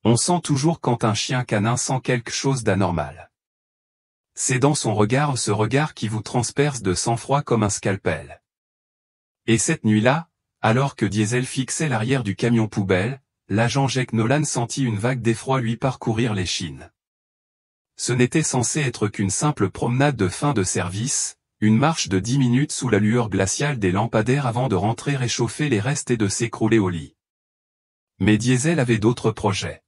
On sent toujours quand un chien canin sent quelque chose d'anormal. C'est dans son regard, ce regard qui vous transperce de sang-froid comme un scalpel. Et cette nuit-là, alors que Diesel fixait l'arrière du camion poubelle, l'agent Jake Nolan sentit une vague d'effroi lui parcourir l'échine. Ce n'était censé être qu'une simple promenade de fin de service, une marche de 10 minutes sous la lueur glaciale des lampadaires avant de rentrer réchauffer les restes et de s'écrouler au lit. Mais Diesel avait d'autres projets.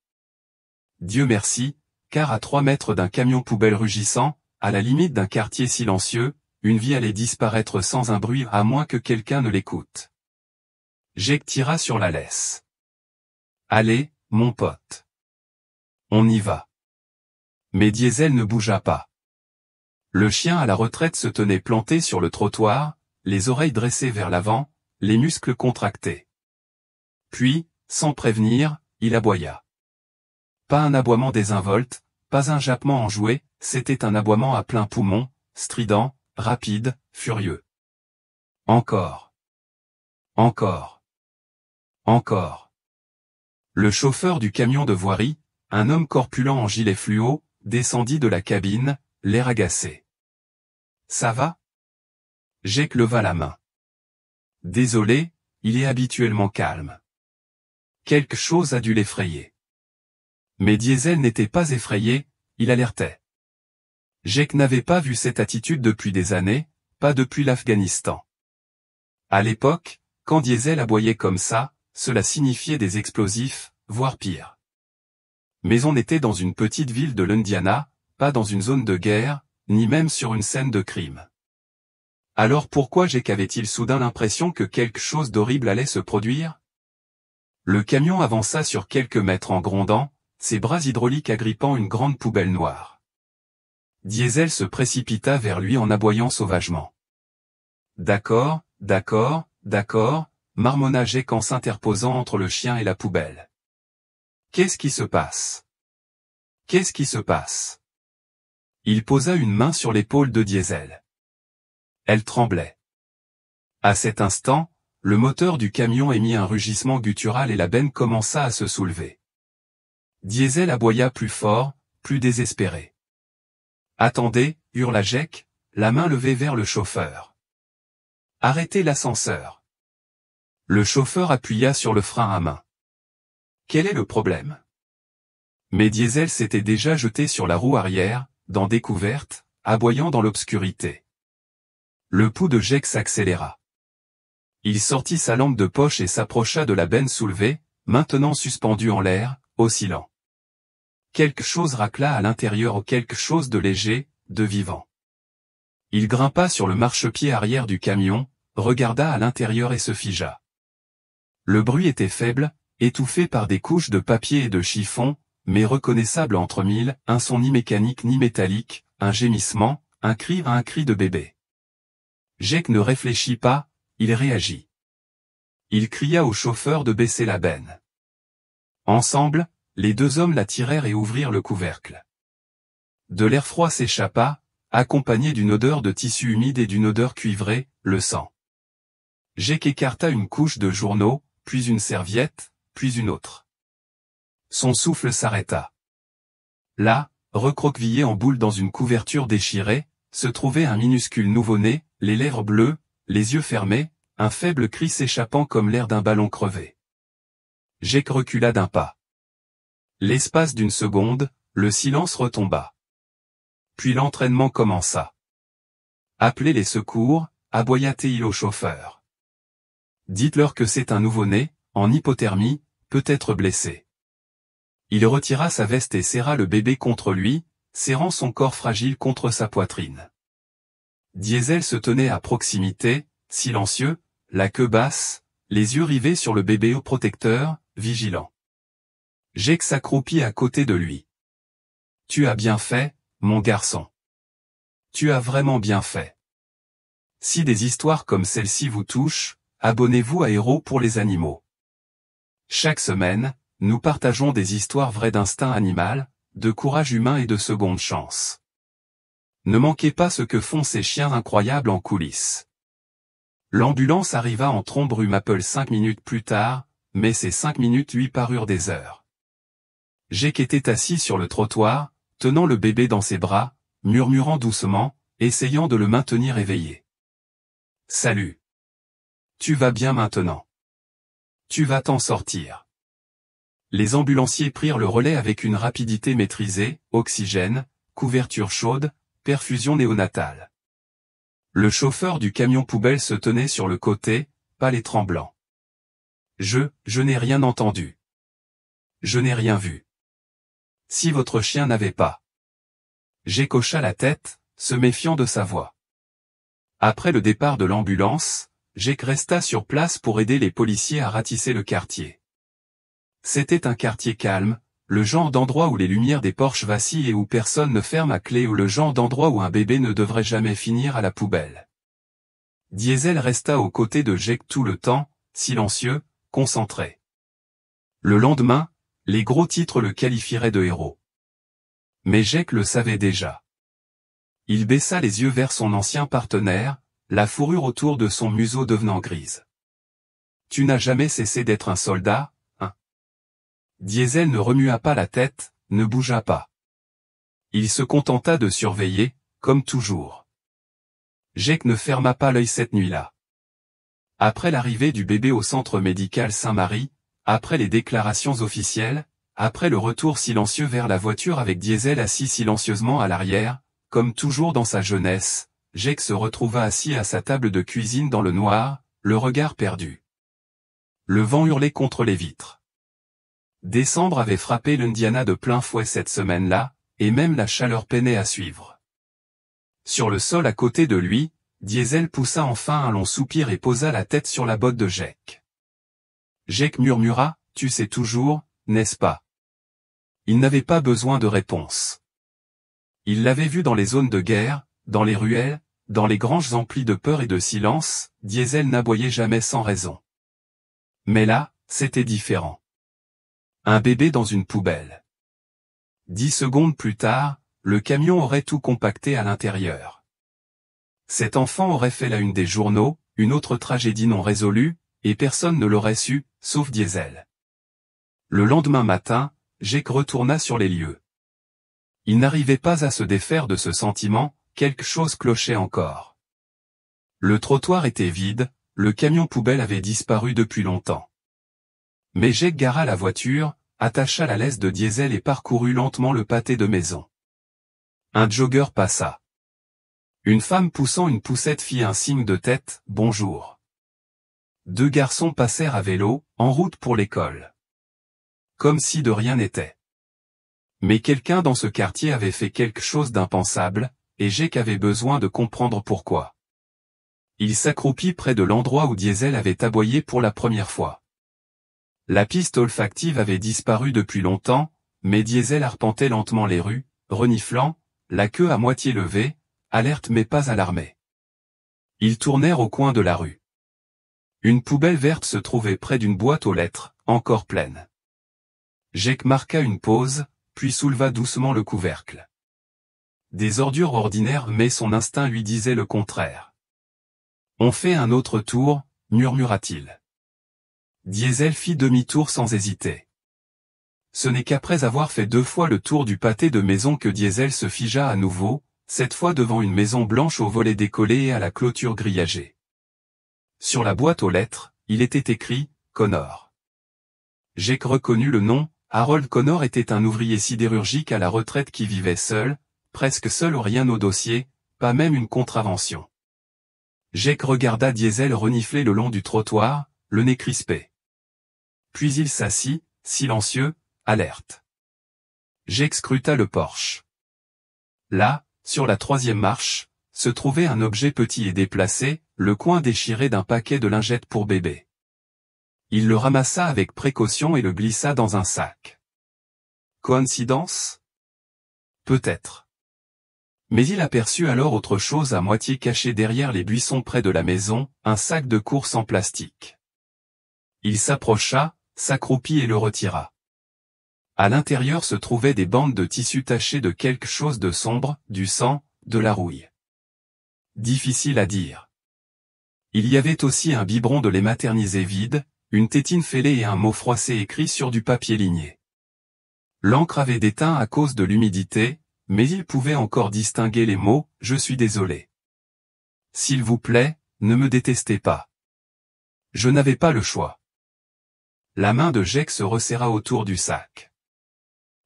Dieu merci, car à 3 mètres d'un camion poubelle rugissant, à la limite d'un quartier silencieux, une vie allait disparaître sans un bruit à moins que quelqu'un ne l'écoute. Jake tira sur la laisse. Allez, mon pote. On y va. Mais Diesel ne bougea pas. Le chien à la retraite se tenait planté sur le trottoir, les oreilles dressées vers l'avant, les muscles contractés. Puis, sans prévenir, il aboya. Pas un aboiement désinvolte, pas un jappement enjoué, c'était un aboiement à plein poumon, strident, rapide, furieux. Encore. Encore. Encore. Le chauffeur du camion de voirie, un homme corpulent en gilet fluo, descendit de la cabine, l'air agacé. Ça va? Jake leva la main. Désolé, il est habituellement calme. Quelque chose a dû l'effrayer. Mais Diesel n'était pas effrayé, il alertait. Jake n'avait pas vu cette attitude depuis des années, pas depuis l'Afghanistan. À l'époque, quand Diesel aboyait comme ça, cela signifiait des explosifs, voire pire. Mais on était dans une petite ville de l'Indiana, pas dans une zone de guerre, ni même sur une scène de crime. Alors pourquoi Jake avait-il soudain l'impression que quelque chose d'horrible allait se produire? Le camion avança sur quelques mètres en grondant, ses bras hydrauliques agrippant une grande poubelle noire. Diesel se précipita vers lui en aboyant sauvagement. D'accord, d'accord, d'accord, marmonna Jake en s'interposant entre le chien et la poubelle. Qu'est-ce qui se passe? Qu'est-ce qui se passe? Il posa une main sur l'épaule de Diesel. Elle tremblait. À cet instant, le moteur du camion émit un rugissement guttural et la benne commença à se soulever. Diesel aboya plus fort, plus désespéré. Attendez, hurla Jake, la main levée vers le chauffeur. Arrêtez l'ascenseur. Le chauffeur appuya sur le frein à main. Quel est le problème? Mais Diesel s'était déjà jeté sur la roue arrière, dents découvertes, aboyant dans l'obscurité. Le pouls de Jake s'accéléra. Il sortit sa lampe de poche et s'approcha de la benne soulevée, maintenant suspendue en l'air, oscillant. Quelque chose racla à l'intérieur, quelque chose de léger, de vivant. Il grimpa sur le marchepied arrière du camion, regarda à l'intérieur et se figea. Le bruit était faible, étouffé par des couches de papier et de chiffon, mais reconnaissable entre mille, un son ni mécanique ni métallique, un gémissement, un cri de bébé. Jake ne réfléchit pas, il réagit. Il cria au chauffeur de baisser la benne. Ensemble, les deux hommes la tirèrent et ouvrirent le couvercle. De l'air froid s'échappa, accompagné d'une odeur de tissu humide et d'une odeur cuivrée, le sang. Jake écarta une couche de journaux, puis une serviette, puis une autre. Son souffle s'arrêta. Là, recroquevillé en boule dans une couverture déchirée, se trouvait un minuscule nouveau-né, les lèvres bleues, les yeux fermés, un faible cri s'échappant comme l'air d'un ballon crevé. Jake recula d'un pas. L'espace d'une seconde, le silence retomba. Puis l'entraînement commença. Appelez les secours, aboya-t-il au chauffeur. Dites-leur que c'est un nouveau-né, en hypothermie, peut-être blessé. Il retira sa veste et serra le bébé contre lui, serrant son corps fragile contre sa poitrine. Diesel se tenait à proximité, silencieux, la queue basse, les yeux rivés sur le bébé au protecteur, vigilant. Jake s'accroupit à côté de lui. Tu as bien fait, mon garçon. Tu as vraiment bien fait. Si des histoires comme celle-ci vous touchent, abonnez-vous à Héros pour les animaux. Chaque semaine, nous partageons des histoires vraies d'instinct animal, de courage humain et de seconde chance. Ne manquez pas ce que font ces chiens incroyables en coulisses. L'ambulance arriva en trombe rue Maple 5 minutes plus tard, mais ces 5 minutes lui parurent des heures. Jake était assis sur le trottoir, tenant le bébé dans ses bras, murmurant doucement, essayant de le maintenir éveillé. « Salut. Tu vas bien maintenant. Tu vas t'en sortir. » Les ambulanciers prirent le relais avec une rapidité maîtrisée, oxygène, couverture chaude, perfusion néonatale. Le chauffeur du camion poubelle se tenait sur le côté, pâle et tremblant. Je n'ai rien entendu. Je n'ai rien vu. Si votre chien n'avait pas. Jake hocha la tête, se méfiant de sa voix. Après le départ de l'ambulance, Jake resta sur place pour aider les policiers à ratisser le quartier. C'était un quartier calme, le genre d'endroit où les lumières des porches vacillent et où personne ne ferme à clé, ou le genre d'endroit où un bébé ne devrait jamais finir à la poubelle. Diesel resta aux côtés de Jake tout le temps, silencieux, concentré. Le lendemain, les gros titres le qualifieraient de héros. Mais Jake le savait déjà. Il baissa les yeux vers son ancien partenaire, la fourrure autour de son museau devenant grise. « Tu n'as jamais cessé d'être un soldat, hein ?» Diesel ne remua pas la tête, ne bougea pas. Il se contenta de surveiller, comme toujours. Jake ne ferma pas l'œil cette nuit-là. Après l'arrivée du bébé au centre médical Saint-Marie, après les déclarations officielles, après le retour silencieux vers la voiture avec Diesel assis silencieusement à l'arrière, comme toujours dans sa jeunesse, Jake se retrouva assis à sa table de cuisine dans le noir, le regard perdu. Le vent hurlait contre les vitres. Décembre avait frappé l'Indiana de plein fouet cette semaine-là, et même la chaleur peinait à suivre. Sur le sol à côté de lui, Diesel poussa enfin un long soupir et posa la tête sur la botte de Jake. Jake murmura, « Tu sais toujours, n'est-ce pas ?» Il n'avait pas besoin de réponse. Il l'avait vu dans les zones de guerre, dans les ruelles, dans les granges emplies de peur et de silence, Diesel n'aboyait jamais sans raison. Mais là, c'était différent. Un bébé dans une poubelle. 10 secondes plus tard, le camion aurait tout compacté à l'intérieur. Cet enfant aurait fait la une des journaux, une autre tragédie non résolue, et personne ne l'aurait su, sauf Diesel. Le lendemain matin, Jake retourna sur les lieux. Il n'arrivait pas à se défaire de ce sentiment, quelque chose clochait encore. Le trottoir était vide, le camion poubelle avait disparu depuis longtemps. Mais Jake gara la voiture, attacha la laisse de Diesel et parcourut lentement le pâté de maison. Un jogger passa. Une femme poussant une poussette fit un signe de tête, « Bonjour ». 2 garçons passèrent à vélo, en route pour l'école. Comme si de rien n'était. Mais quelqu'un dans ce quartier avait fait quelque chose d'impensable, et Jake avait besoin de comprendre pourquoi. Il s'accroupit près de l'endroit où Diesel avait aboyé pour la première fois. La piste olfactive avait disparu depuis longtemps, mais Diesel arpentait lentement les rues, reniflant, la queue à moitié levée, alerte mais pas alarmé. Ils tournèrent au coin de la rue. Une poubelle verte se trouvait près d'une boîte aux lettres, encore pleine. Jake marqua une pause, puis souleva doucement le couvercle. Des ordures ordinaires, mais son instinct lui disait le contraire. « On fait un autre tour », murmura-t-il. Diesel fit demi-tour sans hésiter. Ce n'est qu'après avoir fait 2 fois le tour du pâté de maison que Diesel se figea à nouveau, cette fois devant une maison blanche aux volets décollés et à la clôture grillagée. Sur la boîte aux lettres, il était écrit « Connor ». Jake reconnut le nom. Harold Connor était un ouvrier sidérurgique à la retraite qui vivait seul, presque seul, rien au dossier, pas même une contravention. Jake regarda Diesel renifler le long du trottoir, le nez crispé. Puis il s'assit, silencieux, alerte. Jake scruta le porche. Là, sur la 3e marche, se trouvait un objet petit et déplacé, le coin déchiré d'un paquet de lingettes pour bébé. Il le ramassa avec précaution et le glissa dans un sac. Coïncidence ? Peut-être. Mais il aperçut alors autre chose à moitié caché derrière les buissons près de la maison, un sac de course en plastique. Il s'approcha, s'accroupit et le retira. À l'intérieur se trouvaient des bandes de tissu tachées de quelque chose de sombre, du sang, de la rouille. Difficile à dire. Il y avait aussi un biberon de lait maternisé vide, une tétine fêlée et un mot froissé écrit sur du papier ligné. L'encre avait déteint à cause de l'humidité, mais il pouvait encore distinguer les mots « Je suis désolé ». S'il vous plaît, ne me détestez pas. Je n'avais pas le choix. La main de Jake se resserra autour du sac.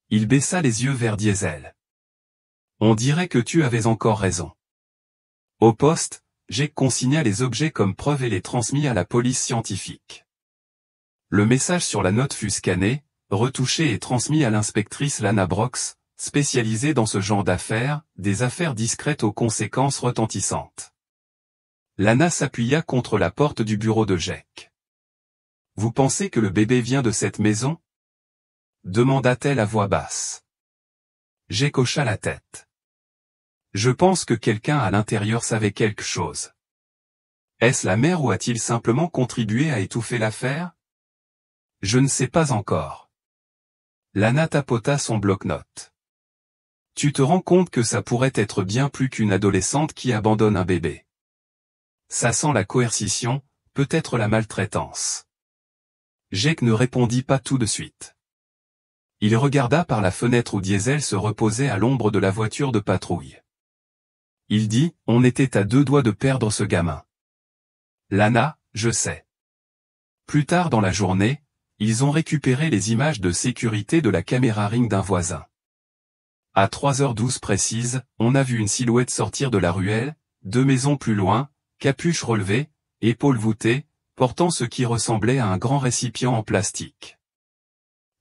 Il baissa les yeux vers Diesel. On dirait que tu avais encore raison. Au poste, Jake consigna les objets comme preuve et les transmit à la police scientifique. Le message sur la note fut scanné, retouché et transmis à l'inspectrice Lana Brox, spécialisée dans ce genre d'affaires, des affaires discrètes aux conséquences retentissantes. Lana s'appuya contre la porte du bureau de Jake. « Vous pensez que le bébé vient de cette maison ?» demanda-t-elle à voix basse. Jake hocha la tête. « Je pense que quelqu'un à l'intérieur savait quelque chose. Est-ce la mère ou a-t-il simplement contribué à étouffer l'affaire ? Je ne sais pas encore. » Lana tapota son bloc-notes. « Tu te rends compte que ça pourrait être bien plus qu'une adolescente qui abandonne un bébé. Ça sent la coercition, peut-être la maltraitance. » Jake ne répondit pas tout de suite. Il regarda par la fenêtre où Diesel se reposait à l'ombre de la voiture de patrouille. Il dit, « On était à 2 doigts de perdre ce gamin. » Lana, je sais. Plus tard dans la journée, ils ont récupéré les images de sécurité de la caméra Ring d'un voisin. À 3h12 précises, on a vu une silhouette sortir de la ruelle, 2 maisons plus loin, capuche relevée, épaules voûtées, portant ce qui ressemblait à un grand récipient en plastique.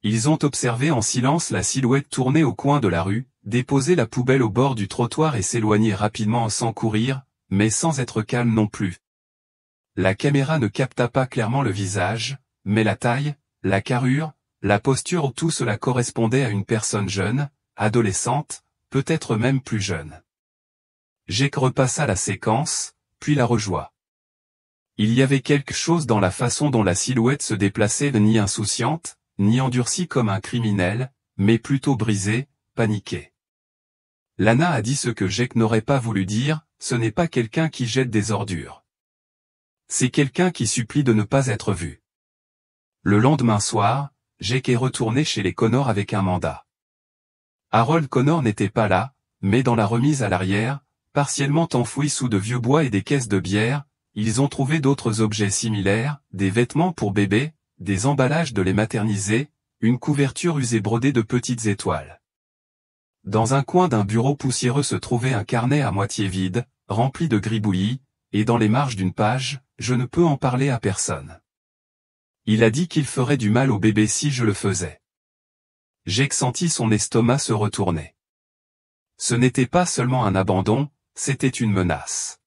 Ils ont observé en silence la silhouette tourner au coin de la rue, déposer la poubelle au bord du trottoir et s'éloigner rapidement sans courir, mais sans être calme non plus. La caméra ne capta pas clairement le visage, mais la taille, la carrure, la posture, tout cela correspondait à une personne jeune, adolescente, peut-être même plus jeune. Jake repassa la séquence, puis la rejoua. Il y avait quelque chose dans la façon dont la silhouette se déplaçait, ni insouciante, ni endurcie comme un criminel, mais plutôt brisée, paniquée. Lana a dit ce que Jake n'aurait pas voulu dire, ce n'est pas quelqu'un qui jette des ordures. C'est quelqu'un qui supplie de ne pas être vu. Le lendemain soir, Jake est retourné chez les Connor avec un mandat. Harold Connor n'était pas là, mais dans la remise à l'arrière, partiellement enfouie sous de vieux bois et des caisses de bière, ils ont trouvé d'autres objets similaires, des vêtements pour bébé, des emballages de lait maternisé, une couverture usée brodée de petites étoiles. Dans un coin d'un bureau poussiéreux se trouvait un carnet à moitié vide, rempli de gribouillis, et dans les marges d'une page, « Je ne peux en parler à personne. Il a dit qu'il ferait du mal au bébé si je le faisais. » Jake sentit son estomac se retourner. Ce n'était pas seulement un abandon, c'était une menace.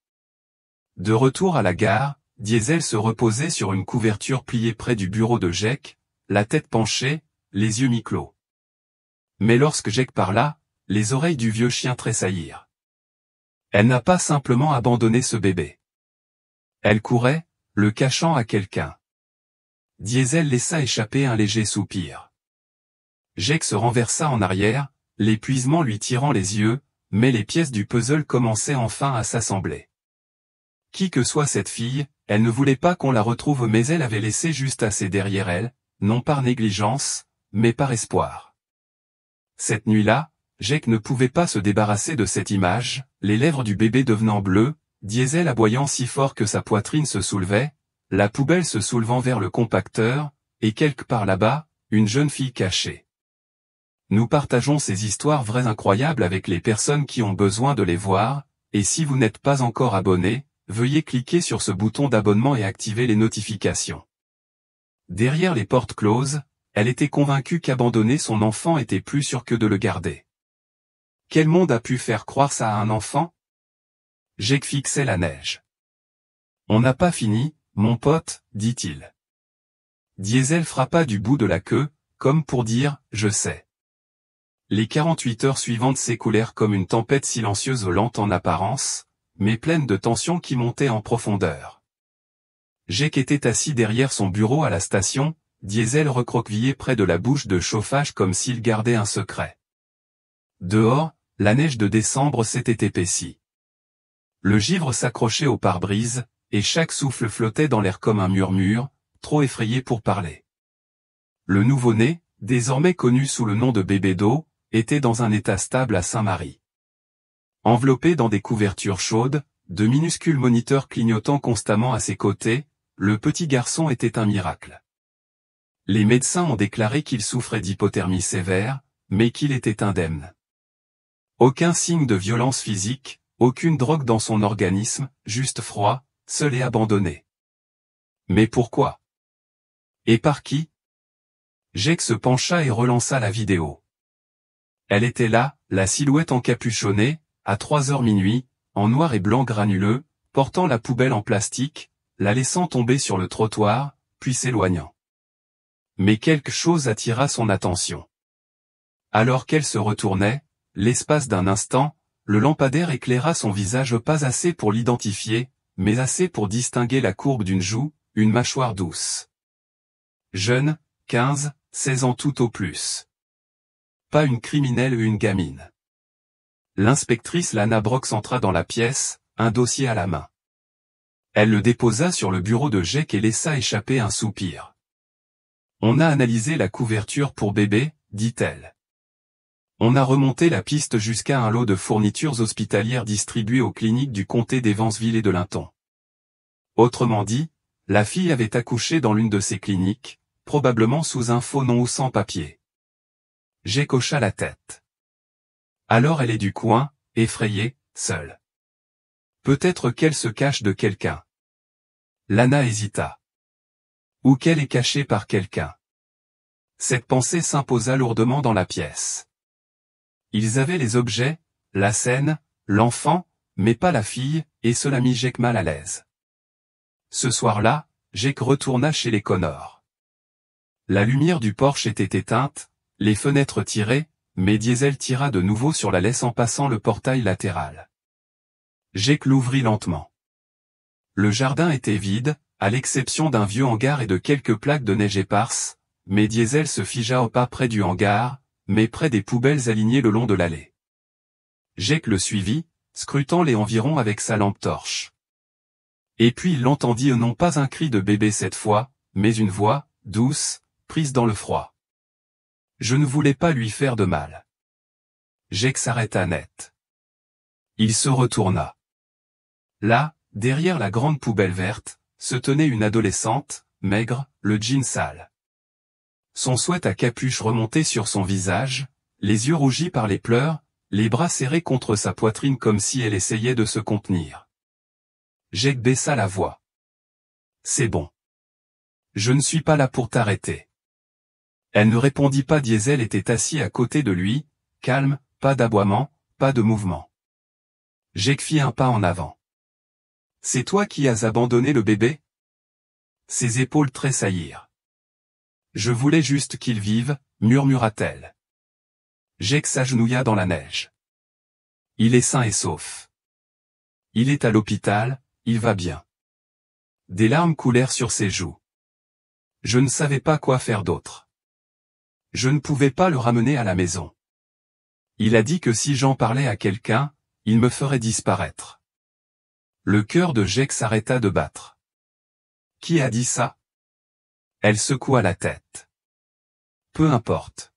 De retour à la gare, Diesel se reposait sur une couverture pliée près du bureau de Jake, la tête penchée, les yeux mi-clos. Mais lorsque Jake parla, les oreilles du vieux chien tressaillirent. Elle n'a pas simplement abandonné ce bébé. Elle courait, le cachant à quelqu'un. Diesel laissa échapper un léger soupir. Jake se renversa en arrière, l'épuisement lui tirant les yeux, mais les pièces du puzzle commençaient enfin à s'assembler. Qui que soit cette fille, elle ne voulait pas qu'on la retrouve, mais elle avait laissé juste assez derrière elle, non par négligence, mais par espoir. Cette nuit-là, Jake ne pouvait pas se débarrasser de cette image, les lèvres du bébé devenant bleues, Diesel aboyant si fort que sa poitrine se soulevait, la poubelle se soulevant vers le compacteur, et quelque part là-bas, une jeune fille cachée. Nous partageons ces histoires vraies incroyables avec les personnes qui ont besoin de les voir, et si vous n'êtes pas encore abonné, veuillez cliquer sur ce bouton d'abonnement et activer les notifications. Derrière les portes closes, elle était convaincue qu'abandonner son enfant était plus sûr que de le garder. Quel monde a pu faire croire ça à un enfant? Jake fixait la neige. On n'a pas fini, mon pote, dit-il. Diesel frappa du bout de la queue, comme pour dire, je sais. Les 48 heures suivantes s'écoulèrent comme une tempête silencieuse lente en apparence, mais pleine de tensions qui montaient en profondeur. Jake était assis derrière son bureau à la station, Diesel recroquevillé près de la bouche de chauffage comme s'il gardait un secret. Dehors, la neige de décembre s'était épaissie. Le givre s'accrochait au pare-brise, et chaque souffle flottait dans l'air comme un murmure, trop effrayé pour parler. Le nouveau-né, désormais connu sous le nom de bébé d'eau, était dans un état stable à Saint-Mary. Enveloppé dans des couvertures chaudes, de minuscules moniteurs clignotant constamment à ses côtés, le petit garçon était un miracle. Les médecins ont déclaré qu'il souffrait d'hypothermie sévère, mais qu'il était indemne. Aucun signe de violence physique, aucune drogue dans son organisme, juste froid, seul et abandonné. Mais pourquoi? Et par qui? Jake se pencha et relança la vidéo. Elle était là, la silhouette encapuchonnée, à 3h minuit, en noir et blanc granuleux, portant la poubelle en plastique, la laissant tomber sur le trottoir, puis s'éloignant. Mais quelque chose attira son attention. Alors qu'elle se retournait, l'espace d'un instant, le lampadaire éclaira son visage pas assez pour l'identifier, mais assez pour distinguer la courbe d'une joue, une mâchoire douce. Jeune, 15, 16 ans tout au plus. Pas une criminelle ou une gamine. L'inspectrice Lana Brox entra dans la pièce, un dossier à la main. Elle le déposa sur le bureau de Jake et laissa échapper un soupir. On a analysé la couverture pour bébé, dit-elle. On a remonté la piste jusqu'à un lot de fournitures hospitalières distribuées aux cliniques du comté d'Evansville et de Linton. Autrement dit, la fille avait accouché dans l'une de ces cliniques, probablement sous un faux nom ou sans papier. Jake hocha la tête. Alors elle est du coin, effrayée, seule. Peut-être qu'elle se cache de quelqu'un. Lana hésita. Ou qu'elle est cachée par quelqu'un. Cette pensée s'imposa lourdement dans la pièce. Ils avaient les objets, la scène, l'enfant, mais pas la fille, et cela mit Jake mal à l'aise. Ce soir-là, Jake retourna chez les Connor. La lumière du porche était éteinte, les fenêtres tirées, mais Diesel tira de nouveau sur la laisse en passant le portail latéral. Jake l'ouvrit lentement. Le jardin était vide, à l'exception d'un vieux hangar et de quelques plaques de neige éparses, mais Diesel se figea au pas près du hangar, mais près des poubelles alignées le long de l'allée. Jake le suivit, scrutant les environs avec sa lampe torche. Et puis il entendit non pas un cri de bébé cette fois, mais une voix, douce, prise dans le froid. Je ne voulais pas lui faire de mal. Jake s'arrêta net. Il se retourna. Là, derrière la grande poubelle verte, se tenait une adolescente, maigre, le jean sale. Son sweat à capuche remontait sur son visage, les yeux rougis par les pleurs, les bras serrés contre sa poitrine comme si elle essayait de se contenir. Jake baissa la voix. C'est bon. Je ne suis pas là pour t'arrêter. Elle ne répondit pas. Diesel était assis à côté de lui, calme, pas d'aboiement, pas de mouvement. Jake fit un pas en avant. C'est toi qui as abandonné le bébé? Ses épaules tressaillirent. Je voulais juste qu'il vive, murmura-t-elle. Jake s'agenouilla dans la neige. Il est sain et sauf. Il est à l'hôpital, il va bien. Des larmes coulèrent sur ses joues. Je ne savais pas quoi faire d'autre. Je ne pouvais pas le ramener à la maison. Il a dit que si j'en parlais à quelqu'un, il me ferait disparaître. Le cœur de Jake s'arrêta de battre. Qui a dit ça? Elle secoua la tête. Peu importe.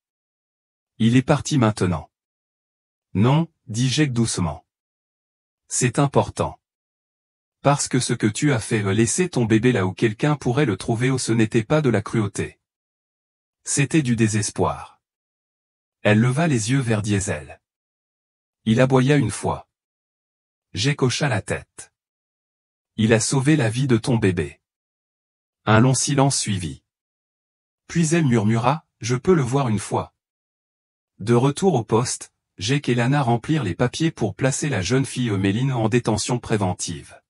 Il est parti maintenant. Non, dit Jake doucement. C'est important. Parce que ce que tu as fait, laisser ton bébé là où quelqu'un pourrait le trouver, ce n'était pas de la cruauté. C'était du désespoir. Elle leva les yeux vers Diesel. Il aboya une fois. Jake hocha la tête. Il a sauvé la vie de ton bébé. Un long silence suivit. Puis elle murmura, je peux le voir une fois. De retour au poste, Jake et Lana remplirent les papiers pour placer la jeune fille Méline en détention préventive.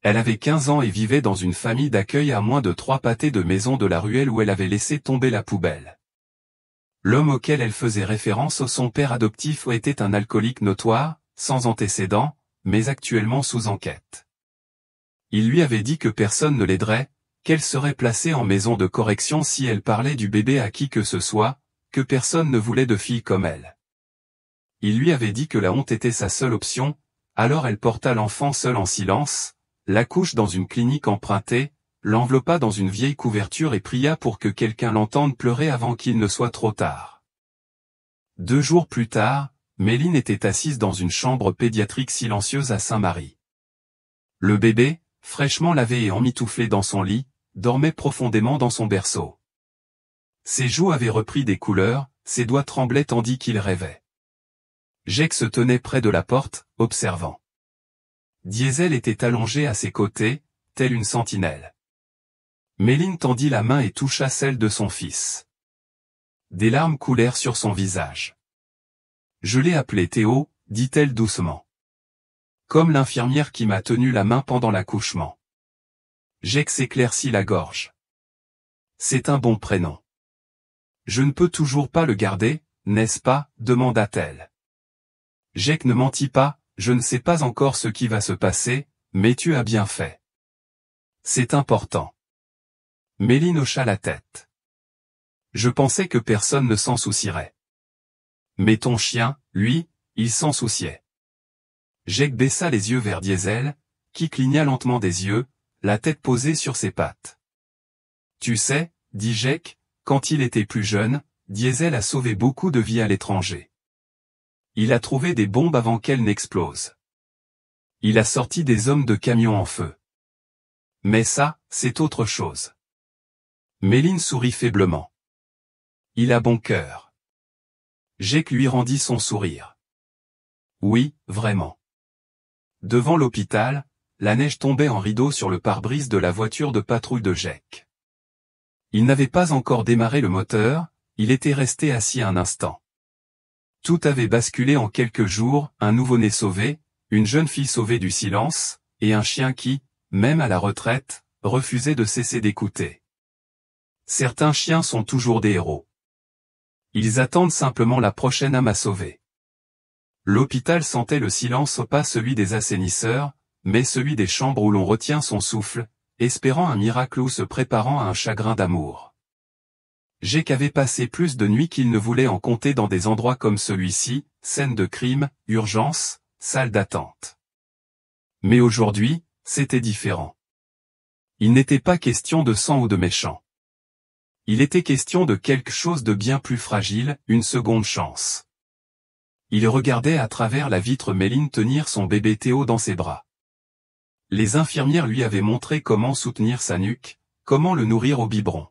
Elle avait 15 ans et vivait dans une famille d'accueil à moins de 3 pâtés de maison de la ruelle où elle avait laissé tomber la poubelle. L'homme auquel elle faisait référence, son père adoptif, était un alcoolique notoire, sans antécédent, mais actuellement sous enquête. Il lui avait dit que personne ne l'aiderait, qu'elle serait placée en maison de correction si elle parlait du bébé à qui que ce soit, que personne ne voulait de fille comme elle. Il lui avait dit que la honte était sa seule option, alors elle porta l'enfant seul en silence, l'accouche dans une clinique empruntée, l'enveloppa dans une vieille couverture et pria pour que quelqu'un l'entende pleurer avant qu'il ne soit trop tard. 2 jours plus tard, Méline était assise dans une chambre pédiatrique silencieuse à Saint-Marie. Le bébé, fraîchement lavé et emmitouflé dans son lit, dormait profondément dans son berceau. Ses joues avaient repris des couleurs, ses doigts tremblaient tandis qu'il rêvait. Jake se tenait près de la porte, observant. Diesel était allongé à ses côtés, telle une sentinelle. Méline tendit la main et toucha celle de son fils. Des larmes coulèrent sur son visage. « Je l'ai appelé Théo, dit-elle doucement. Comme l'infirmière qui m'a tenu la main pendant l'accouchement. » Jake s'éclaircit la gorge. « C'est un bon prénom. »« Je ne peux toujours pas le garder, n'est-ce pas ?» demanda-t-elle. Jake ne mentit pas, « Je ne sais pas encore ce qui va se passer, mais tu as bien fait. C'est important. » Méline hocha la tête. « Je pensais que personne ne s'en soucierait. Mais ton chien, lui, il s'en souciait. » Jake baissa les yeux vers Diesel, qui cligna lentement des yeux, la tête posée sur ses pattes. « Tu sais, » dit Jake, « quand il était plus jeune, Diesel a sauvé beaucoup de vies à l'étranger. Il a trouvé des bombes avant qu'elles n'explosent. Il a sorti des hommes de camions en feu. Mais ça, c'est autre chose. » Méline sourit faiblement. « Il a bon cœur. » Jake lui rendit son sourire. « Oui, vraiment. » Devant l'hôpital, la neige tombait en rideaux sur le pare-brise de la voiture de patrouille de Jake. Il n'avait pas encore démarré le moteur, il était resté assis un instant. Tout avait basculé en quelques jours, un nouveau-né sauvé, une jeune fille sauvée du silence, et un chien qui, même à la retraite, refusait de cesser d'écouter. Certains chiens sont toujours des héros. Ils attendent simplement la prochaine âme à sauver. L'hôpital sentait le silence, pas celui des assainisseurs, mais celui des chambres où l'on retient son souffle, espérant un miracle ou se préparant à un chagrin d'amour. Jake avait passé plus de nuits qu'il ne voulait en compter dans des endroits comme celui-ci, scène de crime, urgence, salle d'attente. Mais aujourd'hui, c'était différent. Il n'était pas question de sang ou de méchant. Il était question de quelque chose de bien plus fragile, une seconde chance. Il regardait à travers la vitre Méline tenir son bébé Théo dans ses bras. Les infirmières lui avaient montré comment soutenir sa nuque, comment le nourrir au biberon.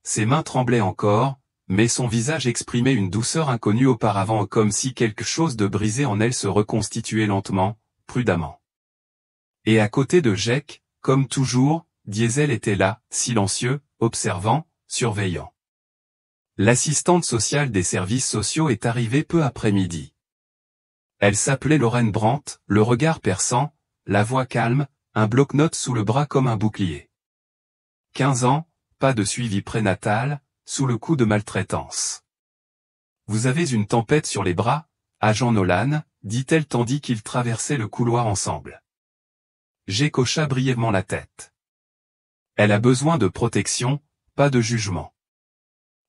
Ses mains tremblaient encore, mais son visage exprimait une douceur inconnue auparavant, comme si quelque chose de brisé en elle se reconstituait lentement, prudemment. Et à côté de Jake, comme toujours, Diesel était là, silencieux, observant, surveillant. L'assistante sociale des services sociaux est arrivée peu après midi. Elle s'appelait Lorraine Brandt, le regard perçant, la voix calme, un bloc-notes sous le bras comme un bouclier. 15 ans, pas de suivi prénatal, sous le coup de maltraitance. Vous avez une tempête sur les bras, agent Nolan, dit-elle tandis qu'ils traversaient le couloir ensemble. Jake hocha brièvement la tête. Elle a besoin de protection, pas de jugement.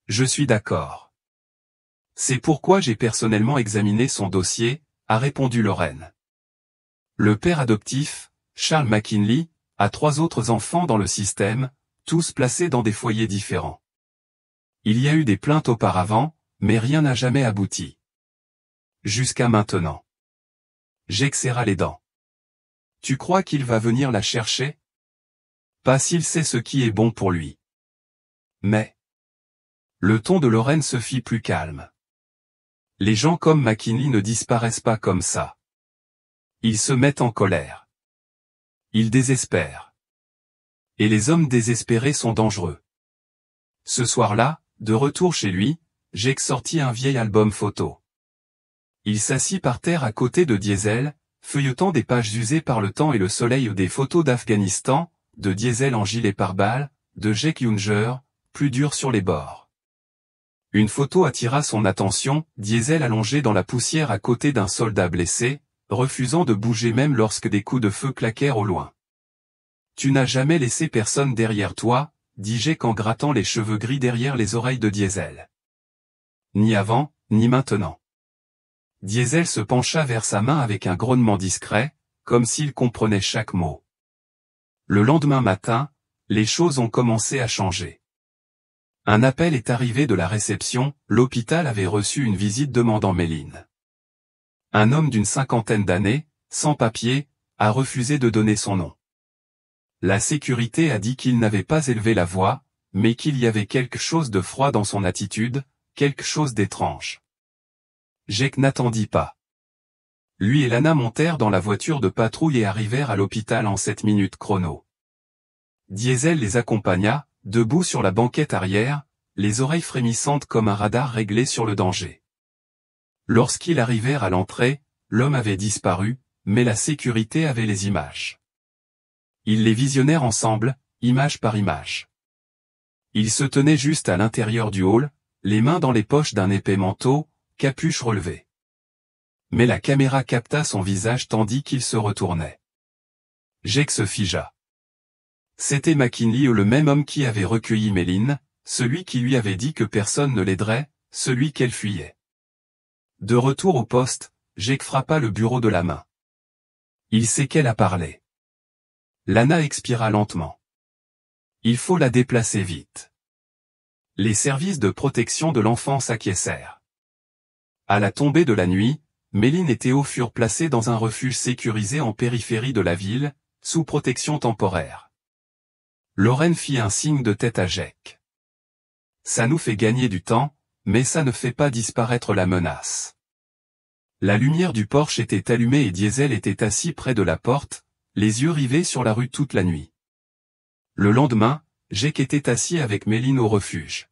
Je suis d'accord. C'est pourquoi j'ai personnellement examiné son dossier, a répondu Lorraine. Le père adoptif, Charles McKinley, a 3 autres enfants dans le système, tous placés dans des foyers différents. Il y a eu des plaintes auparavant, mais rien n'a jamais abouti. Jusqu'à maintenant. Jake serra les dents. Tu crois qu'il va venir la chercher? Pas s'il sait ce qui est bon pour lui. Mais... Le ton de Lorraine se fit plus calme. Les gens comme McKinley ne disparaissent pas comme ça. Ils se mettent en colère. Ils désespèrent. Et les hommes désespérés sont dangereux. Ce soir-là, de retour chez lui, Jake sortit un vieil album photo. Il s'assit par terre à côté de Diesel, feuilletant des pages usées par le temps et le soleil, des photos d'Afghanistan, de Diesel en gilet pare-balles, de Jake Younger, plus dur sur les bords. Une photo attira son attention, Diesel allongé dans la poussière à côté d'un soldat blessé, refusant de bouger même lorsque des coups de feu claquèrent au loin. « Tu n'as jamais laissé personne derrière toi », dit Jake en grattant les cheveux gris derrière les oreilles de Diesel. « Ni avant, ni maintenant. » Diesel se pencha vers sa main avec un grognement discret, comme s'il comprenait chaque mot. Le lendemain matin, les choses ont commencé à changer. Un appel est arrivé de la réception, l'hôpital avait reçu une visite demandant Méline. Un homme d'une cinquantaine d'années, sans papier, a refusé de donner son nom. La sécurité a dit qu'il n'avait pas élevé la voix, mais qu'il y avait quelque chose de froid dans son attitude, quelque chose d'étrange. Jake n'attendit pas. Lui et Lana montèrent dans la voiture de patrouille et arrivèrent à l'hôpital en 7 minutes chrono. Diesel les accompagna, debout sur la banquette arrière, les oreilles frémissantes comme un radar réglé sur le danger. Lorsqu'ils arrivèrent à l'entrée, l'homme avait disparu, mais la sécurité avait les images. Ils les visionnèrent ensemble, image par image. Il se tenait juste à l'intérieur du hall, les mains dans les poches d'un épais manteau, capuche relevée. Mais la caméra capta son visage tandis qu'il se retournait. Jake se figea. C'était McKinley, le même homme qui avait recueilli Méline, celui qui lui avait dit que personne ne l'aiderait, celui qu'elle fuyait. De retour au poste, Jake frappa le bureau de la main. Il sait qu'elle a parlé. Lana expira lentement. Il faut la déplacer vite. Les services de protection de l'enfance acquiescèrent. À la tombée de la nuit, Méline et Théo furent placés dans un refuge sécurisé en périphérie de la ville, sous protection temporaire. Lorraine fit un signe de tête à Jake. Ça nous fait gagner du temps, mais ça ne fait pas disparaître la menace. La lumière du porche était allumée et Diesel était assis près de la porte, les yeux rivés sur la rue toute la nuit. Le lendemain, Jake était assis avec Méline au refuge.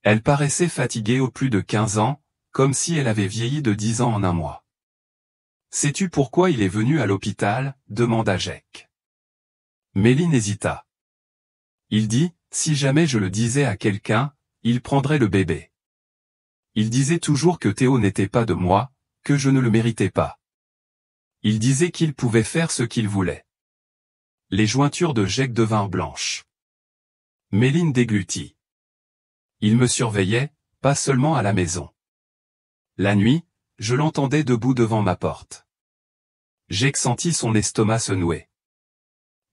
Elle paraissait fatiguée au plus de 15 ans, comme si elle avait vieilli de 10 ans en un mois. « Sais-tu pourquoi il est venu à l'hôpital » demanda Jake. Méline hésita. Il dit, si jamais je le disais à quelqu'un, il prendrait le bébé. Il disait toujours que Théo n'était pas de moi, que je ne le méritais pas. Il disait qu'il pouvait faire ce qu'il voulait. Les jointures de Jake devinrent blanches. Méline déglutit. Il me surveillait, pas seulement à la maison. La nuit, je l'entendais debout devant ma porte. Jake sentit son estomac se nouer.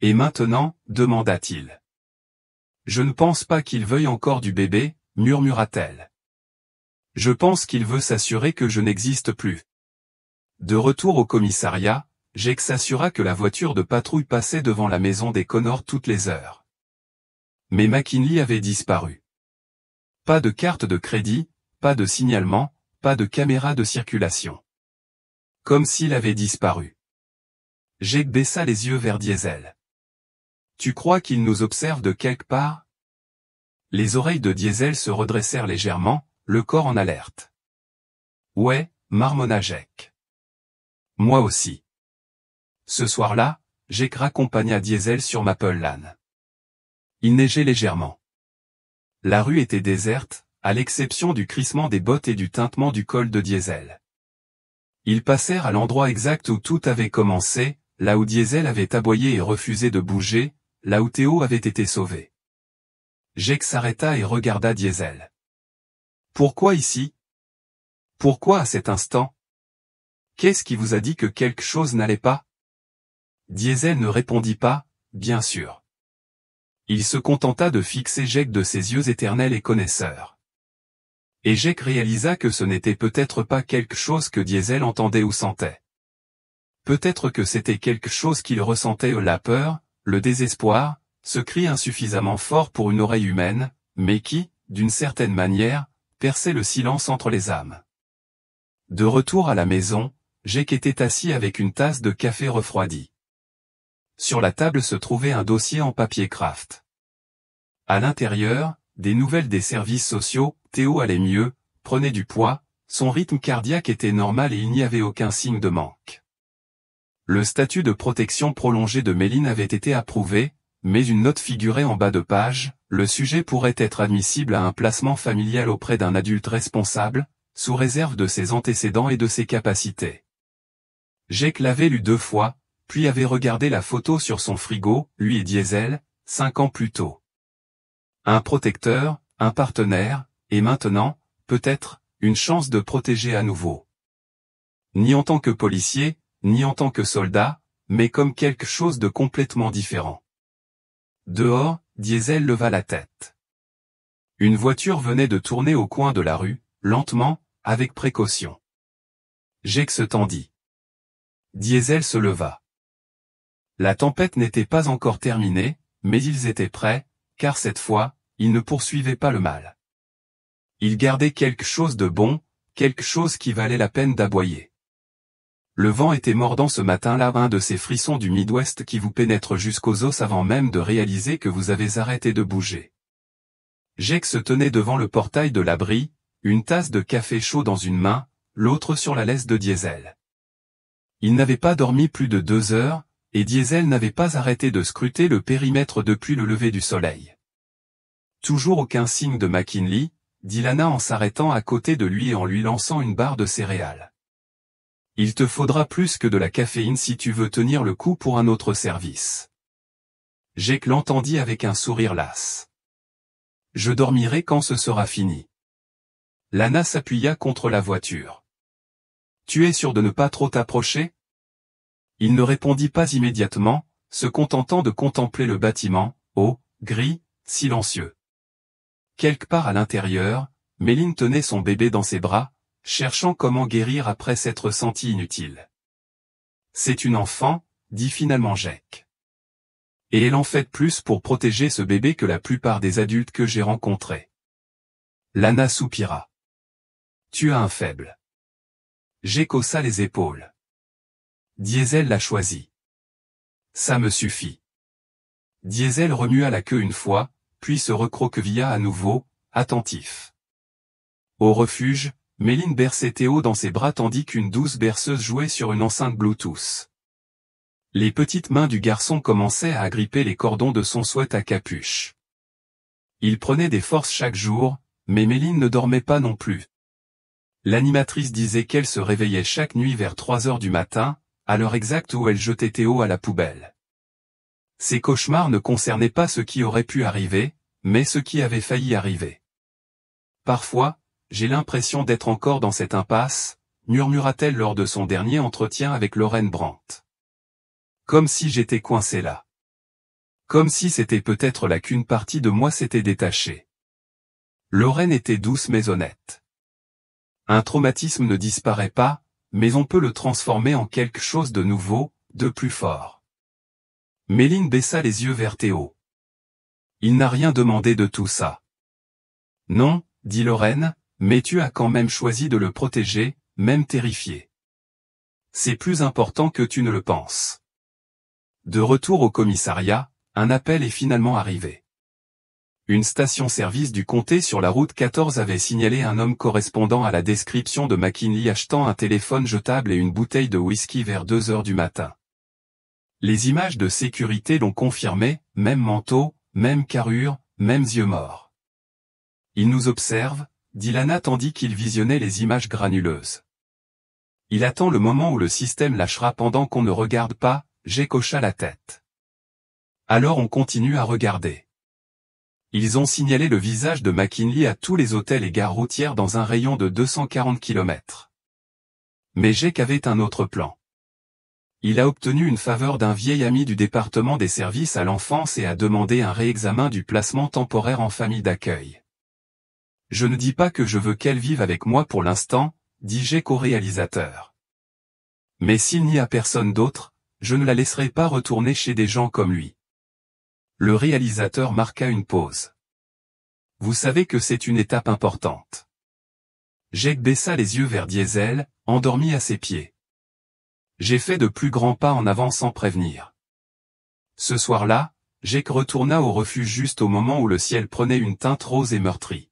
Et maintenant, demanda-t-il. Je ne pense pas qu'il veuille encore du bébé, murmura-t-elle. Je pense qu'il veut s'assurer que je n'existe plus. De retour au commissariat, Jake s'assura que la voiture de patrouille passait devant la maison des Connors toutes les heures. Mais McKinley avait disparu. Pas de carte de crédit, pas de signalement, pas de caméra de circulation. Comme s'il avait disparu. Jake baissa les yeux vers Diesel. Tu crois qu'il nous observe de quelque part? Les oreilles de Diesel se redressèrent légèrement, le corps en alerte. Ouais, marmonna Jake. Moi aussi. Ce soir-là, Jake raccompagna Diesel sur Maple Lane. Il neigeait légèrement. La rue était déserte, à l'exception du crissement des bottes et du tintement du col de Diesel. Ils passèrent à l'endroit exact où tout avait commencé, là où Diesel avait aboyé et refusé de bouger, là où Théo avait été sauvé. Jake s'arrêta et regarda Diesel. Pourquoi ici? Pourquoi à cet instant? Qu'est-ce qui vous a dit que quelque chose n'allait pas? Diesel ne répondit pas, bien sûr. Il se contenta de fixer Jake de ses yeux éternels et connaisseurs. Et Jake réalisa que ce n'était peut-être pas quelque chose que Diesel entendait ou sentait. Peut-être que c'était quelque chose qu'il ressentait, la peur, le désespoir, ce cri insuffisamment fort pour une oreille humaine, mais qui, d'une certaine manière, perçait le silence entre les âmes. De retour à la maison, Jake était assis avec une tasse de café refroidi. Sur la table se trouvait un dossier en papier craft. À l'intérieur, des nouvelles des services sociaux. Théo allait mieux, prenait du poids, son rythme cardiaque était normal et il n'y avait aucun signe de manque. Le statut de protection prolongée de Méline avait été approuvé, mais une note figurait en bas de page, le sujet pourrait être admissible à un placement familial auprès d'un adulte responsable, sous réserve de ses antécédents et de ses capacités. Jake l'avait lu 2 fois, puis avait regardé la photo sur son frigo, lui et Diesel, 5 ans plus tôt. Un protecteur, un partenaire, et maintenant, peut-être, une chance de protéger à nouveau. Ni en tant que policier, ni en tant que soldat, mais comme quelque chose de complètement différent. Dehors, Diesel leva la tête. Une voiture venait de tourner au coin de la rue, lentement, avec précaution. Jake se tendit. Diesel se leva. La tempête n'était pas encore terminée, mais ils étaient prêts, car cette fois, ils ne poursuivaient pas le mal. Ils gardaient quelque chose de bon, quelque chose qui valait la peine d'aboyer. Le vent était mordant ce matin-là, un de ces frissons du Midwest qui vous pénètrent jusqu'aux os avant même de réaliser que vous avez arrêté de bouger. Jake se tenait devant le portail de l'abri, une tasse de café chaud dans une main, l'autre sur la laisse de Diesel. Il n'avait pas dormi plus de 2 heures, et Diesel n'avait pas arrêté de scruter le périmètre depuis le lever du soleil. Toujours aucun signe de McKinley, dit Lana en s'arrêtant à côté de lui et en lui lançant une barre de céréales. Il te faudra plus que de la caféine si tu veux tenir le coup pour un autre service. Jake l'entendit avec un sourire las. Je dormirai quand ce sera fini. Lana s'appuya contre la voiture. Tu es sûr de ne pas trop t'approcher? Il ne répondit pas immédiatement, se contentant de contempler le bâtiment, haut, gris, silencieux. Quelque part à l'intérieur, Méline tenait son bébé dans ses bras, cherchant comment guérir après s'être sentie inutile. C'est une enfant, dit finalement Jake. Et elle en fait plus pour protéger ce bébé que la plupart des adultes que j'ai rencontrés. Lana soupira. Tu as un faible. Jake haussa les épaules. Diesel l'a choisi. Ça me suffit. Diesel remua la queue une fois, puis se recroquevilla à nouveau, attentif. Au refuge, Méline berçait Théo dans ses bras tandis qu'une douce berceuse jouait sur une enceinte Bluetooth. Les petites mains du garçon commençaient à agripper les cordons de son sweat à capuche. Il prenait des forces chaque jour, mais Méline ne dormait pas non plus. L'animatrice disait qu'elle se réveillait chaque nuit vers 3 heures du matin, à l'heure exacte où elle jetait Théo à la poubelle. Ces cauchemars ne concernaient pas ce qui aurait pu arriver, mais ce qui avait failli arriver. Parfois, j'ai l'impression d'être encore dans cette impasse, murmura-t-elle lors de son dernier entretien avec Lauren Brandt. Comme si j'étais coincé là. Comme si c'était peut-être là qu'une partie de moi s'était détachée. Lauren était douce mais honnête. Un traumatisme ne disparaît pas, mais on peut le transformer en quelque chose de nouveau, de plus fort. Méline baissa les yeux vers Théo. Il n'a rien demandé de tout ça. Non, dit Lauren, mais tu as quand même choisi de le protéger, même terrifié. C'est plus important que tu ne le penses. De retour au commissariat, un appel est finalement arrivé. Une station-service du comté sur la route 14 avait signalé un homme correspondant à la description de McKinley achetant un téléphone jetable et une bouteille de whisky vers 2 heures du matin. Les images de sécurité l'ont confirmé, même manteau, même carrure, mêmes yeux morts. Il nous observe, dit Lana tandis qu'il visionnait les images granuleuses. Il attend le moment où le système lâchera pendant qu'on ne regarde pas, Jake hocha la tête. Alors on continue à regarder. Ils ont signalé le visage de McKinley à tous les hôtels et gares routières dans un rayon de 240 km. Mais Jake avait un autre plan. Il a obtenu une faveur d'un vieil ami du département des services à l'enfance et a demandé un réexamen du placement temporaire en famille d'accueil. Je ne dis pas que je veux qu'elle vive avec moi pour l'instant, dit Jake au réalisateur. Mais s'il n'y a personne d'autre, je ne la laisserai pas retourner chez des gens comme lui. Le réalisateur marqua une pause. Vous savez que c'est une étape importante. Jake baissa les yeux vers Diesel, endormi à ses pieds. J'ai fait de plus grands pas en avant sans prévenir. Ce soir-là, Jake retourna au refuge juste au moment où le ciel prenait une teinte rose et meurtrie.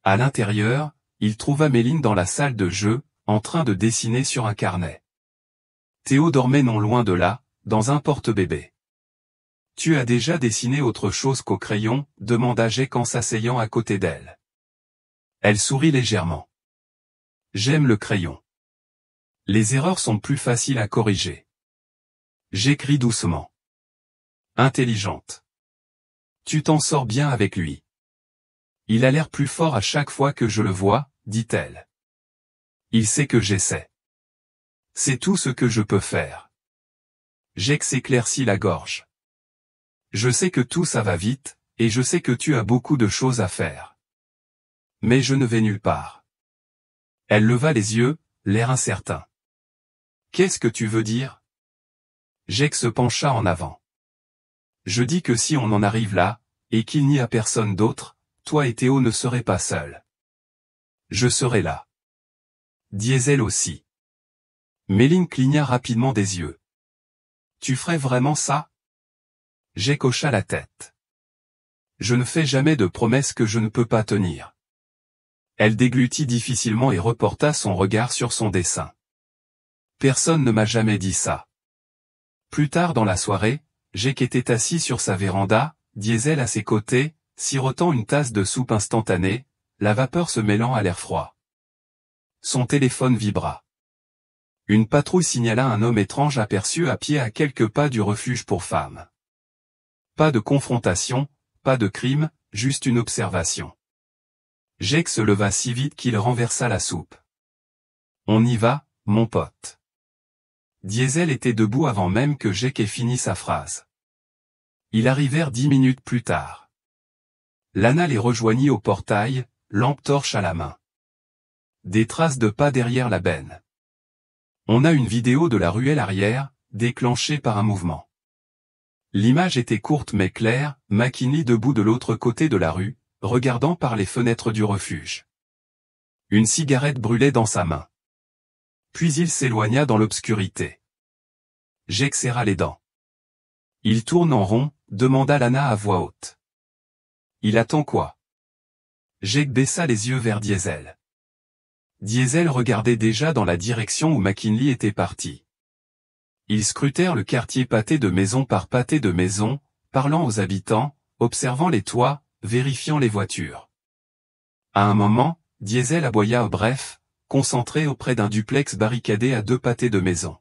À l'intérieur, il trouva Méline dans la salle de jeu, en train de dessiner sur un carnet. Théo dormait non loin de là, dans un porte-bébé. Tu as déjà dessiné autre chose qu'au crayon, demanda Jake en s'asseyant à côté d'elle. Elle sourit légèrement. J'aime le crayon. Les erreurs sont plus faciles à corriger. J'écris doucement. Intelligente. Tu t'en sors bien avec lui. Il a l'air plus fort à chaque fois que je le vois, dit-elle. Il sait que j'essaie. C'est tout ce que je peux faire. Jake s'éclaircit la gorge. Je sais que tout ça va vite, et je sais que tu as beaucoup de choses à faire. Mais je ne vais nulle part. Elle leva les yeux, l'air incertain. Qu'est-ce que tu veux dire? Jake se pencha en avant. Je dis que si on en arrive là, et qu'il n'y a personne d'autre, toi et Théo ne serez pas seuls. Je serai là. Diesel aussi. Méline cligna rapidement des yeux. Tu ferais vraiment ça? Jake hocha la tête. Je ne fais jamais de promesses que je ne peux pas tenir. Elle déglutit difficilement et reporta son regard sur son dessin. Personne ne m'a jamais dit ça. Plus tard dans la soirée, Jake était assis sur sa véranda, Diesel à ses côtés, sirotant une tasse de soupe instantanée, la vapeur se mêlant à l'air froid. Son téléphone vibra. Une patrouille signala un homme étrange aperçu à pied à quelques pas du refuge pour femmes. Pas de confrontation, pas de crime, juste une observation. Jake se leva si vite qu'il renversa la soupe. On y va, mon pote. Diesel était debout avant même que Jake ait fini sa phrase. Ils arrivèrent 10 minutes plus tard. Lana les rejoignit au portail, lampe torche à la main. Des traces de pas derrière la benne. On a une vidéo de la ruelle arrière, déclenchée par un mouvement. L'image était courte mais claire, McKinley debout de l'autre côté de la rue, regardant par les fenêtres du refuge. Une cigarette brûlait dans sa main. Puis il s'éloigna dans l'obscurité. Jake serra les dents. Il tourne en rond, demanda Lana à voix haute. Il attend quoi? Jake baissa les yeux vers Diesel. Diesel regardait déjà dans la direction où McKinley était parti. Ils scrutèrent le quartier pâté de maison par pâté de maison, parlant aux habitants, observant les toits, vérifiant les voitures. À un moment, Diesel aboya bref, concentré auprès d'un duplex barricadé à 2 pâtés de maison.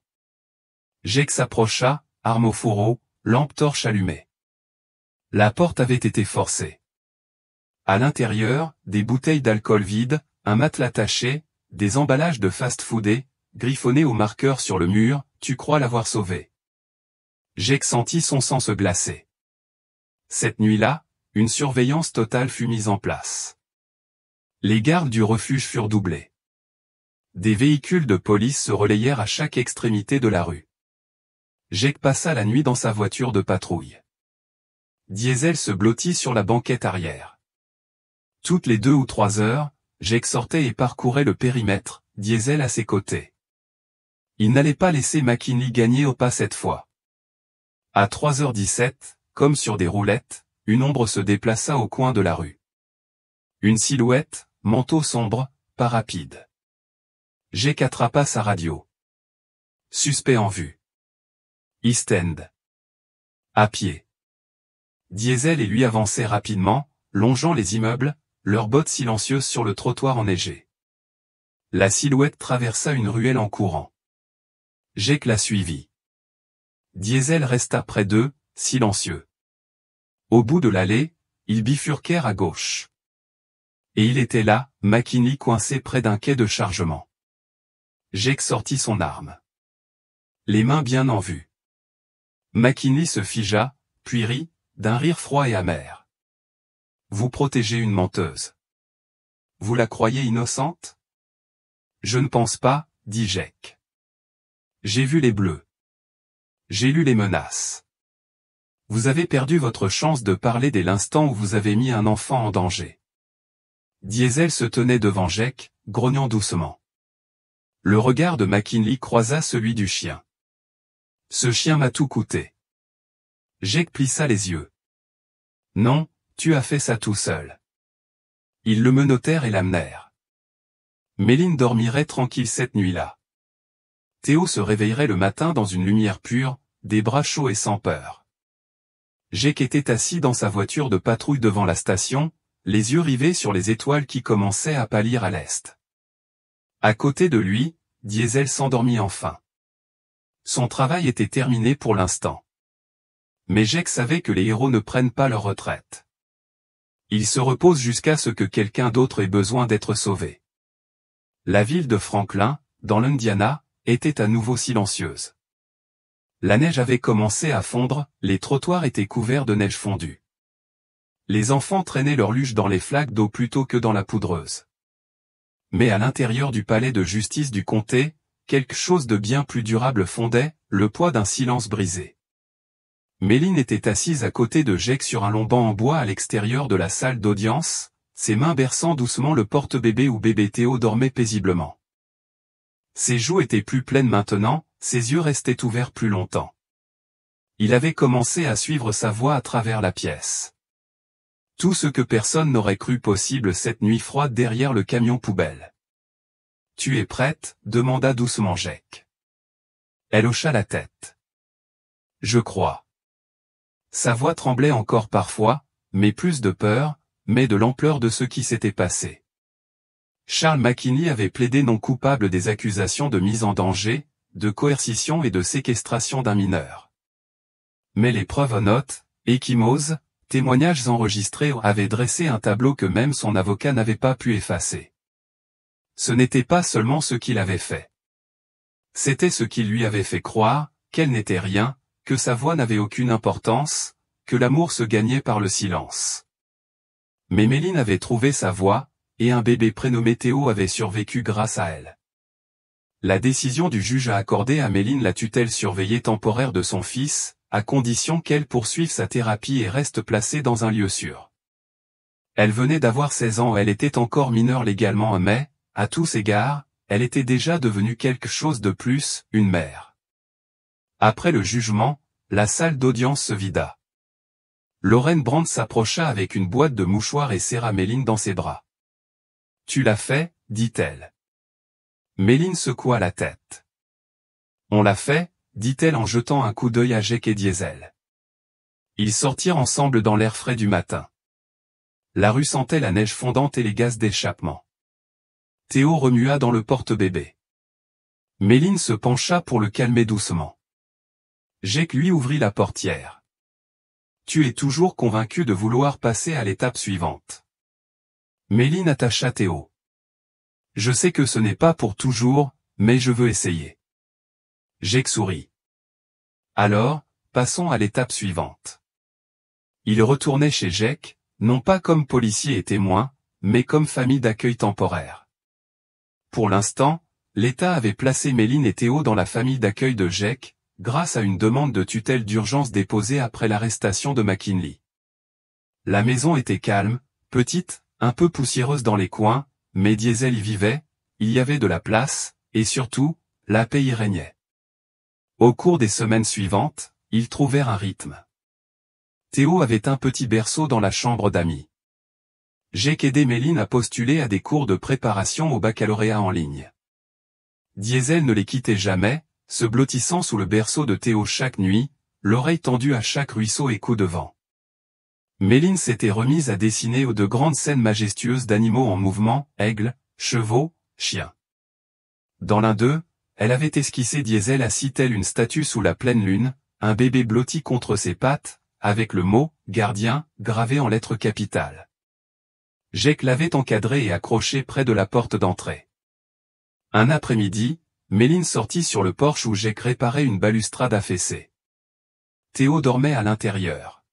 Jake s'approcha, arme au fourreau, lampe torche allumée. La porte avait été forcée. À l'intérieur, des bouteilles d'alcool vides, un matelas taché, des emballages de fast-foodés, griffonnés au marqueur sur le mur, tu crois l'avoir sauvé. Jake sentit son sang se glacer. Cette nuit-là, une surveillance totale fut mise en place. Les gardes du refuge furent doublés. Des véhicules de police se relayèrent à chaque extrémité de la rue. Jake passa la nuit dans sa voiture de patrouille. Diesel se blottit sur la banquette arrière. Toutes les 2 ou 3 heures, Jake sortait et parcourait le périmètre, Diesel à ses côtés. Il n'allait pas laisser McKinley gagner au pas cette fois. À 3h17, comme sur des roulettes, une ombre se déplaça au coin de la rue. Une silhouette, manteau sombre, pas rapide. Jake attrapa sa radio. Suspect en vue. East End. À pied. Diesel et lui avançaient rapidement, longeant les immeubles, leurs bottes silencieuses sur le trottoir enneigé. La silhouette traversa une ruelle en courant. Jake la suivit. Diesel resta près d'eux, silencieux. Au bout de l'allée, ils bifurquèrent à gauche. Et il était là, McKinley coincé près d'un quai de chargement. Jake sortit son arme. Les mains bien en vue. McKinley se figea, puis rit, d'un rire froid et amer. Vous protégez une menteuse. Vous la croyez innocente? Je ne pense pas, dit Jake. J'ai vu les bleus. J'ai lu les menaces. Vous avez perdu votre chance de parler dès l'instant où vous avez mis un enfant en danger. Diesel se tenait devant Jake, grognant doucement. Le regard de McKinley croisa celui du chien. Ce chien m'a tout coûté. Jake plissa les yeux. Non, tu as fait ça tout seul. Ils le menottèrent et l'amenèrent. Méline dormirait tranquille cette nuit-là. Théo se réveillerait le matin dans une lumière pure, des bras chauds et sans peur. Jake était assis dans sa voiture de patrouille devant la station, les yeux rivés sur les étoiles qui commençaient à pâlir à l'est. À côté de lui, Diesel s'endormit enfin. Son travail était terminé pour l'instant. Mais Jake savait que les héros ne prennent pas leur retraite. Ils se reposent jusqu'à ce que quelqu'un d'autre ait besoin d'être sauvé. La ville de Franklin, dans l'Indiana, était à nouveau silencieuse. La neige avait commencé à fondre, les trottoirs étaient couverts de neige fondue. Les enfants traînaient leurs luges dans les flaques d'eau plutôt que dans la poudreuse. Mais à l'intérieur du palais de justice du comté, quelque chose de bien plus durable fondait, le poids d'un silence brisé. Méline était assise à côté de Jake sur un long banc en bois à l'extérieur de la salle d'audience, ses mains berçant doucement le porte-bébé où bébé Théo dormait paisiblement. Ses joues étaient plus pleines maintenant, ses yeux restaient ouverts plus longtemps. Il avait commencé à suivre sa voix à travers la pièce. Tout ce que personne n'aurait cru possible cette nuit froide derrière le camion poubelle. « Tu es prête ?» demanda doucement Jake. Elle hocha la tête. « Je crois. » Sa voix tremblait encore parfois, mais plus de peur, mais de l'ampleur de ce qui s'était passé. Charles McKinley avait plaidé non coupable des accusations de mise en danger, de coercition et de séquestration d'un mineur. Mais les preuves notes, ecchymoses, témoignages enregistrés avaient dressé un tableau que même son avocat n'avait pas pu effacer. Ce n'était pas seulement ce qu'il avait fait. C'était ce qu'il lui avait fait croire, qu'elle n'était rien, que sa voix n'avait aucune importance, que l'amour se gagnait par le silence. Mais Méline avait trouvé sa voix, et un bébé prénommé Théo avait survécu grâce à elle. La décision du juge a accordé à Méline la tutelle surveillée temporaire de son fils, à condition qu'elle poursuive sa thérapie et reste placée dans un lieu sûr. Elle venait d'avoir 16 ans, elle était encore mineure légalement, mais, à tous égards, elle était déjà devenue quelque chose de plus, une mère. Après le jugement, la salle d'audience se vida. Lorraine Brand s'approcha avec une boîte de mouchoirs et serra Méline dans ses bras. « Tu l'as fait ?» dit-elle. Méline secoua la tête. « On l'a fait ?» dit-elle en jetant un coup d'œil à Jake et Diesel. Ils sortirent ensemble dans l'air frais du matin. La rue sentait la neige fondante et les gaz d'échappement. Théo remua dans le porte-bébé. Méline se pencha pour le calmer doucement. Jake lui ouvrit la portière. « Tu es toujours convaincu de vouloir passer à l'étape suivante. » Méline attacha Théo. « Je sais que ce n'est pas pour toujours, mais je veux essayer. » Jake sourit. « Alors, passons à l'étape suivante. » Il retournait chez Jake, non pas comme policier et témoin, mais comme famille d'accueil temporaire. Pour l'instant, l'État avait placé Méline et Théo dans la famille d'accueil de Jake, grâce à une demande de tutelle d'urgence déposée après l'arrestation de McKinley. La maison était calme, petite, un peu poussiéreuse dans les coins, mais Diesel y vivait, il y avait de la place, et surtout, la paix y régnait. Au cours des semaines suivantes, ils trouvèrent un rythme. Théo avait un petit berceau dans la chambre d'amis. Jake aidait Méline à postuler à des cours de préparation au baccalauréat en ligne. Diesel ne les quittait jamais, se blottissant sous le berceau de Théo chaque nuit, l'oreille tendue à chaque ruisseau et coup de vent. Méline s'était remise à dessiner de grandes scènes majestueuses d'animaux en mouvement, aigles, chevaux, chiens. Dans l'un d'eux, elle avait esquissé Diesel assis tel une statue sous la pleine lune, un bébé blotti contre ses pattes, avec le mot « gardien » gravé en lettres capitales. Jake l'avait encadré et accroché près de la porte d'entrée. Un après-midi, Méline sortit sur le porche où Jake réparait une balustrade affaissée. Théo dormait à l'intérieur.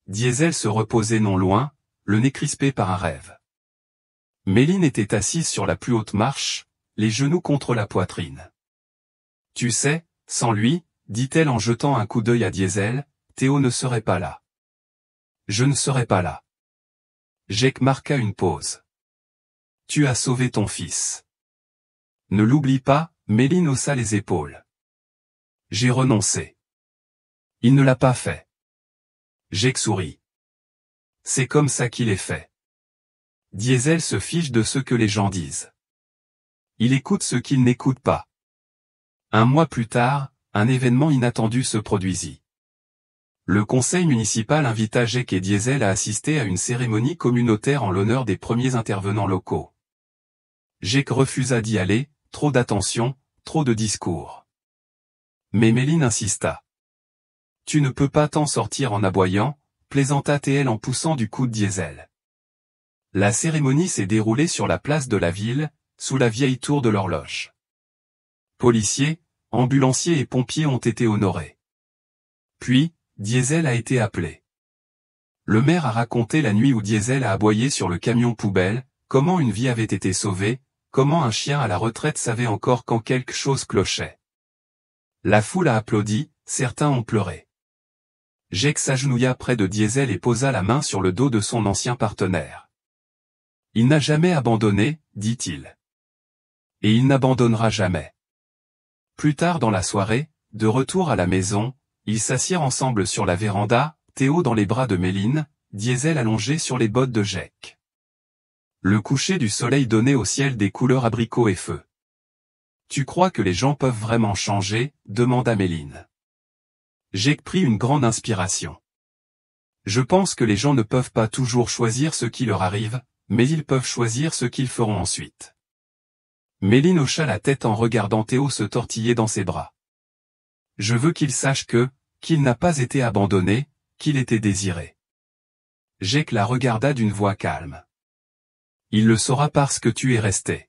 Diesel se reposait non loin, le nez crispé par un rêve. Méline était assise sur la plus haute marche, les genoux contre la poitrine. « Tu sais, sans lui, » dit-elle en jetant un coup d'œil à Diesel, « Théo ne serait pas là. »« Je ne serais pas là. » Jake marqua une pause. « Tu as sauvé ton fils. » « Ne l'oublie pas », Méline haussa les épaules. « J'ai renoncé. » « Il ne l'a pas fait. » Jake sourit. « C'est comme ça qu'il est fait. » Diesel se fiche de ce que les gens disent. Il écoute ce qu'ils n'écoutent pas. Un mois plus tard, un événement inattendu se produisit. Le conseil municipal invita Jake et Diesel à assister à une cérémonie communautaire en l'honneur des premiers intervenants locaux. Jake refusa d'y aller, trop d'attention, trop de discours. Mais Méline insista. « Tu ne peux pas t'en sortir en aboyant », plaisanta-t-elle en poussant du coude Diesel. La cérémonie s'est déroulée sur la place de la ville, sous la vieille tour de l'horloge. Policiers, ambulanciers et pompiers ont été honorés. Puis, Diesel a été appelé. Le maire a raconté la nuit où Diesel a aboyé sur le camion poubelle, comment une vie avait été sauvée, comment un chien à la retraite savait encore quand quelque chose clochait. La foule a applaudi, certains ont pleuré. Jake s'agenouilla près de Diesel et posa la main sur le dos de son ancien partenaire. Il n'a jamais abandonné, dit-il. Et il n'abandonnera jamais. Plus tard dans la soirée, de retour à la maison, ils s'assirent ensemble sur la véranda, Théo dans les bras de Méline, Diesel allongé sur les bottes de Jake. Le coucher du soleil donnait au ciel des couleurs abricot et feu. « Tu crois que les gens peuvent vraiment changer ?» demanda Méline. Jake prit une grande inspiration. « Je pense que les gens ne peuvent pas toujours choisir ce qui leur arrive, mais ils peuvent choisir ce qu'ils feront ensuite. » Méline hocha la tête en regardant Théo se tortiller dans ses bras. « Je veux qu'il sache qu'il n'a pas été abandonné, qu'il était désiré. » Jake la regarda d'une voix calme. « Il le saura parce que tu es resté.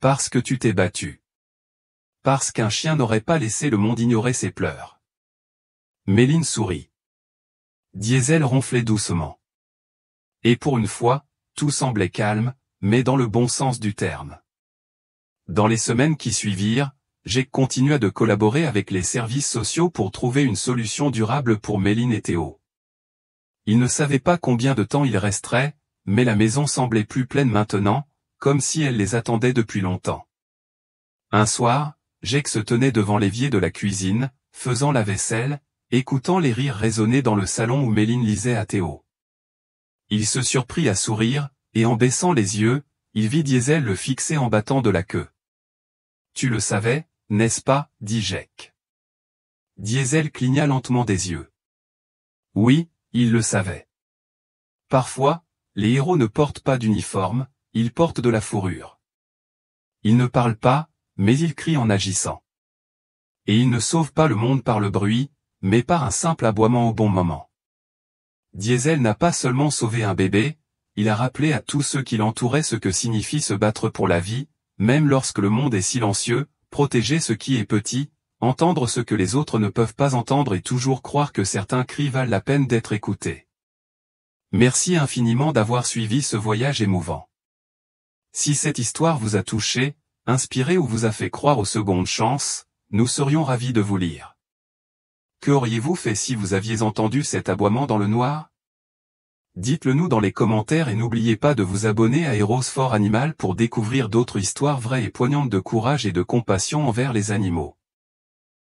Parce que tu t'es battu. Parce qu'un chien n'aurait pas laissé le monde ignorer ses pleurs. » Méline sourit. Diesel ronflait doucement. Et pour une fois, tout semblait calme, mais dans le bon sens du terme. Dans les semaines qui suivirent, Jake continua de collaborer avec les services sociaux pour trouver une solution durable pour Méline et Théo. Il ne savait pas combien de temps il resterait, mais la maison semblait plus pleine maintenant, comme si elle les attendait depuis longtemps. Un soir, Jake se tenait devant l'évier de la cuisine, faisant la vaisselle, écoutant les rires résonner dans le salon où Méline lisait à Théo. Il se surprit à sourire, et en baissant les yeux, il vit Diesel le fixer en battant de la queue. « Tu le savais, n'est-ce pas ?» dit Jake. Diesel cligna lentement des yeux. Oui, il le savait. Parfois, les héros ne portent pas d'uniforme, ils portent de la fourrure. Ils ne parlent pas, mais ils crient en agissant. Et ils ne sauvent pas le monde par le bruit, mais par un simple aboiement au bon moment. Diesel n'a pas seulement sauvé un bébé, il a rappelé à tous ceux qui l'entouraient ce que signifie se battre pour la vie, même lorsque le monde est silencieux, protéger ce qui est petit, entendre ce que les autres ne peuvent pas entendre et toujours croire que certains cris valent la peine d'être écoutés. Merci infiniment d'avoir suivi ce voyage émouvant. Si cette histoire vous a touché, inspiré ou vous a fait croire aux secondes chances, nous serions ravis de vous lire. Que auriez-vous fait si vous aviez entendu cet aboiement dans le noir? Dites-le nous dans les commentaires et n'oubliez pas de vous abonner à Heroes for Animal pour découvrir d'autres histoires vraies et poignantes de courage et de compassion envers les animaux.